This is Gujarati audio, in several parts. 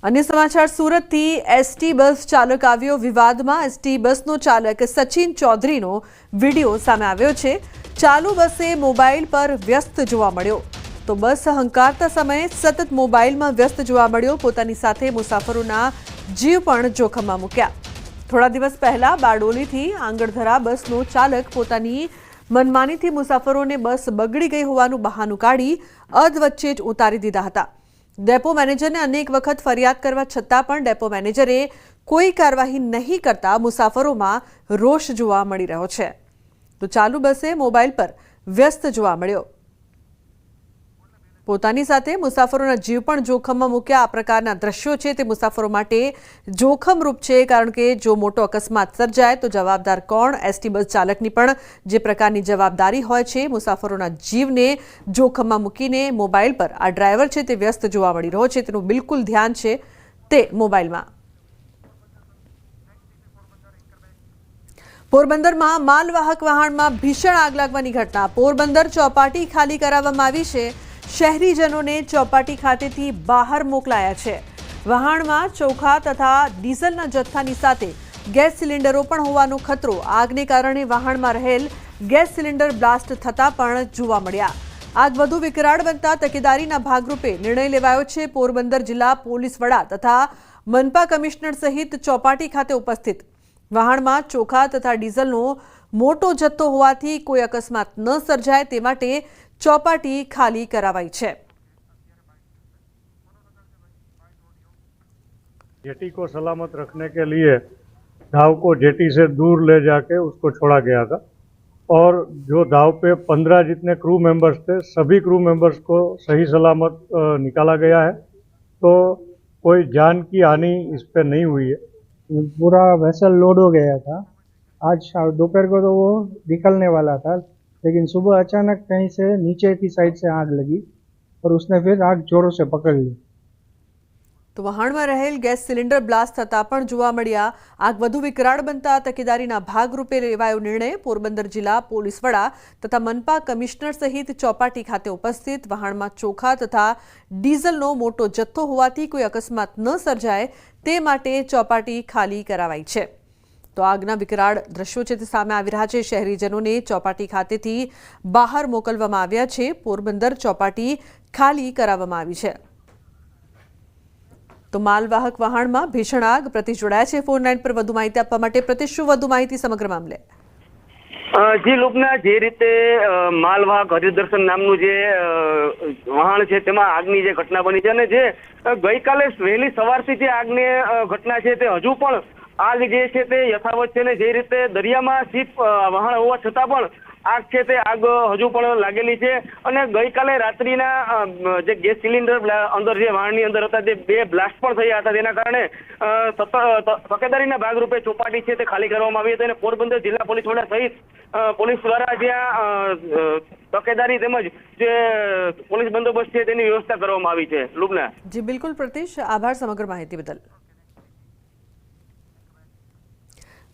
अन्य समाचार सूरत थी एसटी बस चालक આવ્યો વિવાદમાં। एसटी બસનો ચાલક સચિન ચૌધરીનો વિડિયો સામે આવ્યો છે। ચાલુ બસે મોબાઈલ પર વ્યસ્ત જોવા મળ્યો તો બસ હંકારતા સમયે સતત મોબાઈલમાં વ્યસ્ત જોવા મળ્યો। પોતાની સાથે મુસાફરોના જીવ પણ જોખમમાં મૂક્યા। થોડા દિવસ પહેલા બારડોલીથી આંગણધરા બસનો ચાલક પોતાની મનમાનીથી મુસાફરોને બસ બગડી ગઈ હોવાનું બહાનું કાઢી અધવચ્ચે જ ઉતારી દીધા હતા। डेपो मैनेजर ने अनेक वखत फरियाद करवा छतां पण डेपो मैनेजरे कोई कार्यवाही नहीं करता मुसाफरों में रोष जोवा मळी रह्यो छे। तो चालू बसे मोबाइल पर व्यस्त जोवा मळ्यो। पोतानी साथे मुसाफरोना जीव पण जोखममां मूक्या। आ प्रकारना दृश्यो छे ते मुसाफरो माटे जोखमरूप छे, कारण के जो मोटो अकस्मात सर्जाय तो जवाबदार कोण? एसटी बस चालकनी पण जे प्रकारनी जवाबदारी होय छे। मुसाफरोना जीवने जोखममां मूकीने मोबाइल पर आ ड्राइवर छे ते व्यस्त जोवा मळी रह्यो छे। तेनुं बिलकुल ध्यान छे ते मोबाइलमां। पोरबंदर में मालवाहक वाहन में भीषण आग लागवानी घटना। पोरबंदर चौपाटी खाली कराववामां आवी छे। शहरीजनों ने चौपाटी खातेथी बहार मोकलाया छे। वहाण में चोखा तथा डीजलना जत्थानी साथे गैस सिलिंडरो पण होवानो खतरो। आगने कारणे वहाण में रहेल गैस सिलिंडर ब्लास्ट थता पण जोवा मळ्या। आग वधु विकराळ बनता तकेदारीना भागरूपे निर्णय लेवायो छे। पोरबंदर जिला पोलीस वड़ा तथा मनपा कमिश्नर सहित चौपाटी खाते उपस्थित वहाण में चोखा तथा डीजलनो मोटो जत्थो होवाथी कोई अकस्मात न सर्जाय ते माटे चौपाटी खाली करावाई छे। जेटी को सलामत रखने के लिए दाव को जेटी से दूर ले जाके उसको छोड़ा गया था और जो दाव पे 15 जितने क्रू मेंबर्स थे सभी क्रू मेंबर्स को सही सलामत निकाला गया है। तो कोई जान की हानि इस पे नहीं हुई है। पूरा वेसल लोड हो गया था। आज दोपहर को तो वो निकलने वाला था, लेकिन सुबह अचानक कहीं से नीचे की साइड से आग लगी और उसने फिर आग जोरों से पकड़ ली। तो वहाण में रहेल गैस सिलिंडर ब्लास्ट थता पण जोवा मळ्या। आग वधु विकराळ बनता तकेदारीना भागरूपे लेवायो निर्णय। पोरबंदर जिला पोलीस वड़ा तथा मनपा कमिश्नर सहित चौपाटी खाते उपस्थित वहाण में चोखा तथा डीजलनो मोटो जत्थो होवाथी कोई अकस्मात न सर्जाय ते माटे चौपाटी खाली करावाई छे। तो आगना विकराळ दृश्यो छे ते सामे आवी रह्या छे। शहेरीजनोने चौपाटी खातेथी बहार मोकलवामां आव्या छे। पोरबंदर चौपाटी खाली कराववामां आवी छे। तो मालवाहक वाहन में भीषण आग। प्रतीश जोड़ाया है फोन लाइन पर वधु माहिती आपवा माटे। प्रतीश, शुं वधु माहिती समग्र मामले? जी लुबना, जे रीते मालवाहक हरिदर्शन नामनु जे वाहन छे तेमां आगनी जे घटना बनी छे अने जे गईकाले वहेली सवारथी जे आगनी घटना छे ते हजू पण आग जे छे ते यथावत छे ने जे रीते दरियामां शीप वाहन होवा छतां पण आग छे ते आग हजू पण लागेली छे। अने गईकाले रात्रिना जे गैस सिलिंडर अंदर जे वाहननी अंदर हता ते 2 ब्लास्ट पण थया हता, तेना कारणे तकेदारीना भागरूपे चौपाटी छे ते खाली करवामां आवी हती। अने पोरबंदर जिल्ला पोलीस वड़ा सहित पोलीस द्वारा ज्यां तकेदारी तेमज जे पोलीस बंदोबस्त छे तेनी व्यवस्था करवामां आवी छे। लुबना जी बिल्कुल प्रतीश, आभार समग्र माहिती बदल।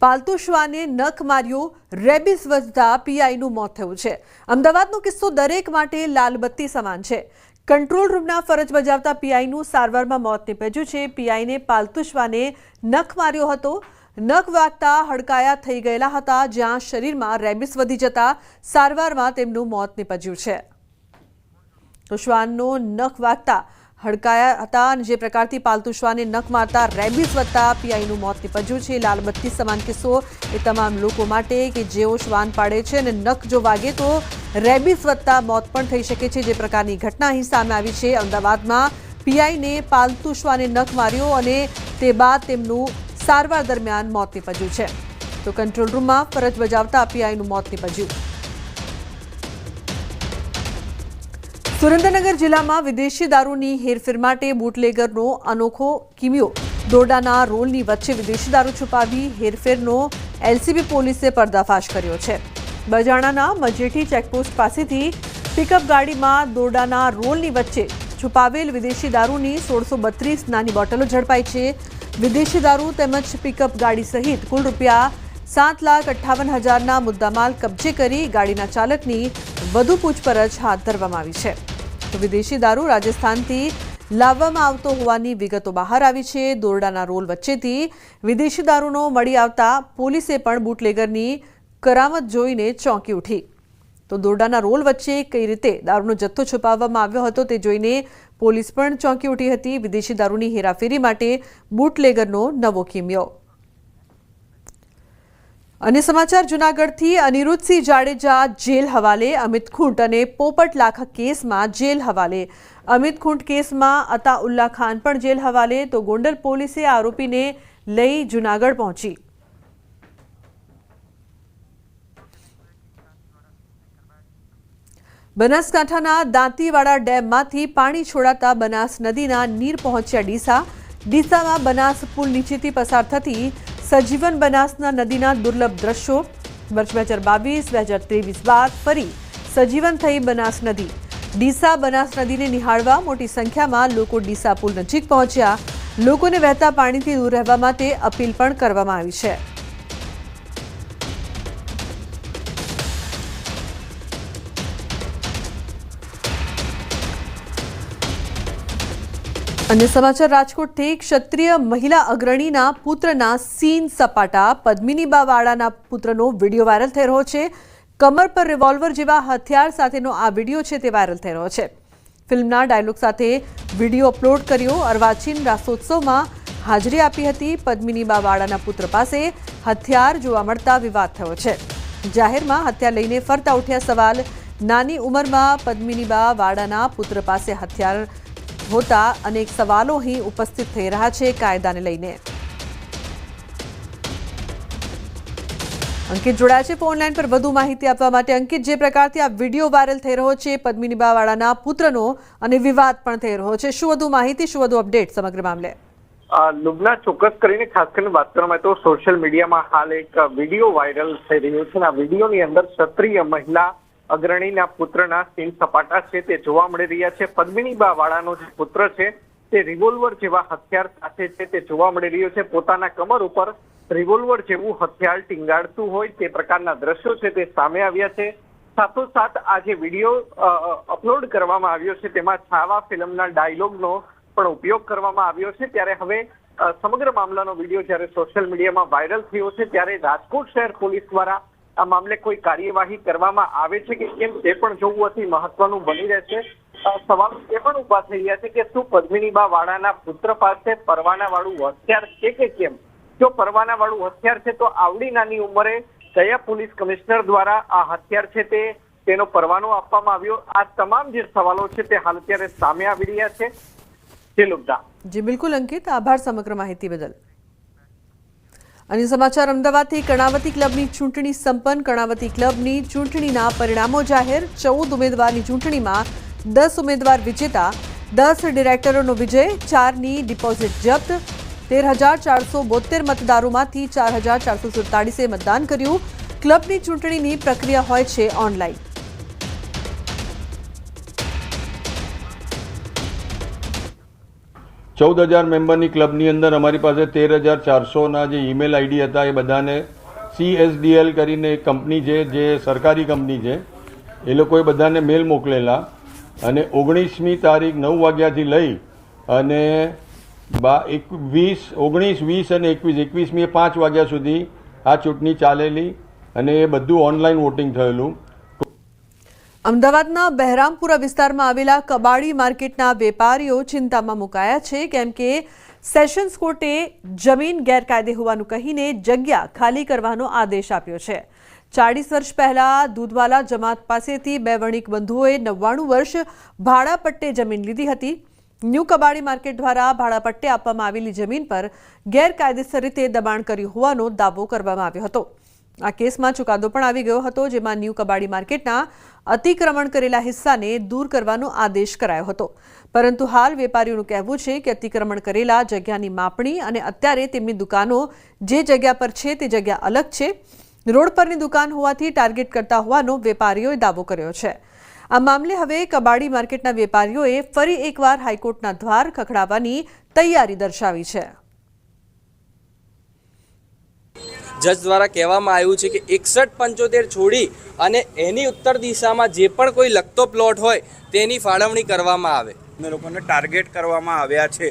पालतू श्वाने नख मार्यो, रेबीज વધતા પીઆઈનું મોત થયું છે। અમદાવાદનો કિસ્સો દરેક માટે લાલબત્તી સમાન છે। કંટ્રોલ રૂમના ફરજ બજાવતા પીઆઈનું સારવારમાં મોત નીપજ્યું છે। પીઆઈને પાલતુ શ્વાને નખ માર્યો હતો। નખ વાગતા હડકાયા થઈ ગયેલા હતા, જ્યાં શરીરમાં રેબીસ વધી જતા સારવારમાં તેમનું મોત નીપજ્યું છે। તો શ્વાનનો નખ વાગતા હડકાયા હતા અને જે પ્રકારથી પાલતુ શ્વાને નખ મારતા રેબીસ વધતા પીઆઈનું મોત નીપજ્યું છે। લાલબત્તી સમાન કિસ્સો એ તમામ લોકો માટે કે જેઓ શ્વાન પાડે છે અને નખ જો વાગે તો રેબીસ વધતા મોત પણ થઈ શકે છે। જે પ્રકારની ઘટના અહીં સામે આવી છે। અમદાવાદમાં પીઆઈને પાલતુ શ્વાને નખ માર્યો અને તે બાદ તેમનું સારવાર દરમિયાન મોત નીપજ્યું છે। તો કંટ્રોલ રૂમમાં ફરજ બજાવતા પીઆઈનું મોત નીપજ્યું। સુરેન્દ્રનગર જિલ્લામાં વિદેશી દારૂની હેરફેર માટે બુટલેગરનો અનોખો કિમિયો। દોરડાના રોલની વચ્ચે વિદેશી દારૂ છુપાવી હેરફેરનો એલસીબી પોલીસે પર્દાફાશ કર્યો છે। બજાણાના મજેઠી ચેકપોસ્ટ પાસેથી પિકઅપ ગાડીમાં દોરડાના રોલની વચ્ચે છુપાવેલ વિદેશી દારૂની 1632 નાની બોટલો ઝડપાઈ છે। વિદેશી દારૂ તેમજ પિકઅપ ગાડી સહિત કુલ રૂપિયા 7,58,000ના મુદ્દામાલ કબજે કરી ગાડીના ચાલકની વધુ પૂછપરછ હાથ ધરવામાં આવી છે। તો વિદેશી દારૂ રાજસ્થાનથી લાવવામાં આવતો હોવાની વિગતો બહાર આવી છે। દોરડાના રોલ વચ્ચેથી વિદેશી દારૂનો મળી આવતા પોલીસે પણ બુટલેગરની કરામત જોઈને ચોંકી ઉઠી। તો દોરડાના રોલ વચ્ચે કઈ રીતે દારૂનો જથ્થો છુપાવવામાં આવ્યો હતો તે જોઈને પોલીસ પણ ચોંકી ઉઠી હતી। વિદેશી દારૂની હેરાફેરી માટે બુટલેગરનો નવો કિમિયો। અને સમાચાર જૂનાગઢથી અનિરુદ્ધસિંહ જાડેજા જેલ હવાલે। અમિત ખૂંટ અને પોપટ લાખા કેસમાં જેલ હવાલે। અમિત ખૂંટ કેસમાં અતાઉલ્લા ખાન પણ જેલ હવાલે। તો ગોંડલ પોલીસે આરોપીને લઈ જૂનાગઢ પહોંચી। બનાસકાંઠાના દાંતીવાડા ડેમમાંથી પાણી છોડાતા બનાસ નદીના નીર પહોંચ્યા ડીસા। ડીસામાં બનાસ પુલ નીચેથી પસાર થતી સજીવન બનાસના નદીના દુર્લભ દ્રશ્યો। વર્ષ 2022-2023 બાદ ફરી સજીવન થઈ બનાસ નદી। ડીસા બનાસ નદીને નિહાળવા મોટી સંખ્યામાં લોકો ડીસા પુલ નજીક પહોંચ્યા। લોકોને વહેતા પાણીથી દૂર રહેવા માટે અપીલ પણ કરવામાં આવી છે। अन्य समाचार રાજકોટથી ક્ષત્રિય મહિલા અગ્રણીના પુત્રના સીન સપાટા। પદ્મિનીબાવાળાના પુત્રનો વિડીયો વાયરલ થઈ રહ્યો છે। કમર પર રિવોલ્વર જેવા હથિયાર સાથેનો આ વિડીયો છે તે વાયરલ થઈ રહ્યો છે। ફિલ્મના ડાયલોગ સાથે વિડીયો અપલોડ કર્યો। અર્વાચીન રાસોત્સવમાં હાજરી આપી હતી। પદ્મિનીબાવાળાના પુત્ર પાસે હથિયાર જોવા મળતા વિવાદ થયો છે। જાહેરમાં હથિયાર લઈને ફરતા ઉઠ્યા સવાલ। નાની ઉંમરમાં પદ્મિનીબાવાળાના પુત્ર પાસે હથિયાર હોતા અનેક સવાલો અહીં ઉપસ્થિત થઈ રહ્યા છે કાયદાને લઈને। અંકિત જોડાયા છે ફોન લાઈન પર વધુ માહિતી આપવા માટે। અંકિત, જે પ્રકારથી આ વિડીયો વાયરલ થઈ રહ્યો છે પદ્મિનીબાવાળાના પુત્રનો અને વિવાદ પણ થઈ રહ્યો છે, શું વધુ માહિતી, શું વધુ અપડેટ સમગ્ર મામલે? લુબના, ચોક્કસ કરીને ખાસ કરીને વાત કરવામાં તો સોશિયલ મીડિયામાં હાલ એક વિડીયો વાયરલ થઈ રહ્યો છે। આ વિડીયોની અંદર ક્ષત્રિય મહિલા અગ્રણીના પુત્રના સીન સપાટા છે તે જોવા મળી રહ્યા છે। પદ્મિનીબાવાળાનો જે પુત્ર છે તે રિવોલ્વર જેવા હથિયાર સાથે છે તે જોવા મળી રહ્યો છે। પોતાના કમર ઉપર રિવોલ્વર જેવું હથિયાર ટીંગાડતું હોય તે પ્રકારના દ્રશ્યો છે તે સામે આવ્યા છે। સાથોસાથ આ જે વિડીયો અપલોડ કરવામાં આવ્યો છે તેમાં છાવા ફિલ્મના ડાયલોગનો પણ ઉપયોગ કરવામાં આવ્યો છે। ત્યારે હવે સમગ્ર મામલાનો વિડીયો જ્યારે સોશિયલ મીડિયામાં વાયરલ થયો છે ત્યારે રાજકોટ શહેર પોલીસ દ્વારા આ મામલે કોઈ કાર્યવાહી કરવામાં આવે છે કે કેમ તે પણ જોવું અતિ મહત્વનું બની રહેશે। સવાલ એ પણ ઉભા થઈ રહ્યા છે કે શું પદ્મિનીબાવાળાના પુત્ર પાસે પરવાના વાળું હથિયાર છે કે કેમ? જો પરવાના વાળું હથિયાર છે તો આવડી નાની ઉંમરે કયા પોલીસ કમિશનર દ્વારા આ હથિયાર છે તેનો પરવાનો આપવામાં આવ્યો? આ તમામ જે સવાલો છે તે હાલ અત્યારે સામે આવી રહ્યા છે। જી લુબ્ધા। જી બિલકુલ અંકિત, આભાર સમગ્ર માહિતી બદલ। અન્ય સમાચાર અમદાવાદથી કર્ણાવતી ક્લબની ચૂંટણી સંપન્ન। કર્ણાવતી ક્લબની ચૂંટણીના પરિણામો જાહેર। 14 ઉમેદવારની ચૂંટણીમાં 10 ઉમેદવાર વિજેતા, 10 ડિરેક્ટરોનો વિજય, 4ની ડિપોઝિટ જપ્ત। 13,472 મતદારોમાંથી 4,447 મતદાન કર્યું। ક્લબની ચૂંટણીની પ્રક્રિયા હોય છે ઓનલાઈન। ચૌદ 14,000 મેમ્બરની ક્લબની અંદર અમારી પાસે 13,400ના જે ઈમેલ આઈડી હતા એ બધાને CSDL કરીને એક કંપની છે જે સરકારી કંપની છે એ લોકોએ બધાને મેલ મોકલેલા અને 19મી તારીખ 9 વાગ્યાથી લઈ અને 19, 20 અને 21મીએ 5 વાગ્યા સુધી આ ચૂંટણી ચાલેલી અને એ બધું ઓનલાઈન વોટિંગ થયેલું। અમદાવાદના બહેરામપુરા વિસ્તારમાં આવેલા કબાડી માર્કેટના વેપારીઓ ચિંતામાં મુકાયા છે, કેમ કે સેશન્સ કોર્ટે જમીન ગેરકાયદે હોવાનું કહીને જગ્યા ખાલી કરવાનો આદેશ આપ્યો છે। 40 વર્ષ પહેલા દૂધવાલા જમાત પાસેથી બે વણિક બંધુઓએ 99 વર્ષ ભાડાપટ્ટે જમીન લીધી હતી। ન્યૂ કબાડી માર્કેટ દ્વારા ભાડાપટ્ટે આપવામાં આવેલી જમીન પર ગેરકાયદેસર રીતે દબાણ કર્યું હોવાનો દાવો કરવામાં આવ્યો હતો। આ કેસમાં ચુકાદો પણ આવી ગયો હતો, જેમાં ન્યૂ કબાડી માર્કેટના અતિક્રમણ કરેલા હિસ્સાને દૂર કરવાનો આદેશ કરાયો હતો। પરંતુ હાલ વેપારીઓનું કહેવું છે કે અતિક્રમણ કરેલા જગ્યાની માપણી અને અત્યારે તેમની દુકાનો જે જગ્યા પર છે તે જગ્યા અલગ છે। રોડ પરની દુકાન હોવાથી ટાર્ગેટ કરતા હોવાનો વેપારીઓએ દાવો કર્યો છે। આ મામલે હવે કબાડી માર્કેટના વેપારીઓએ ફરી એકવાર હાઈકોર્ટના દ્વાર ખખડાવવાની તૈયારી દર્શાવી છે। જજ દ્વારા કહેવામાં આવ્યું છે કે 6175 છોડી અને એની ઉત્તર દિશામાં જે પણ કોઈ લગતો પ્લોટ હોય તેની ફાળવણી કરવામાં આવે। અમને લોકોને ટાર્ગેટ કરવામાં આવ્યા છે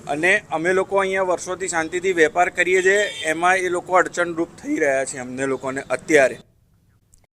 અને અમે લોકો અહીંયા વર્ષોથી શાંતિથી વેપાર કરીએ છીએ, એમાં એ લોકો અડચણરૂપ થઈ રહ્યા છે અમને લોકોને અત્યારે.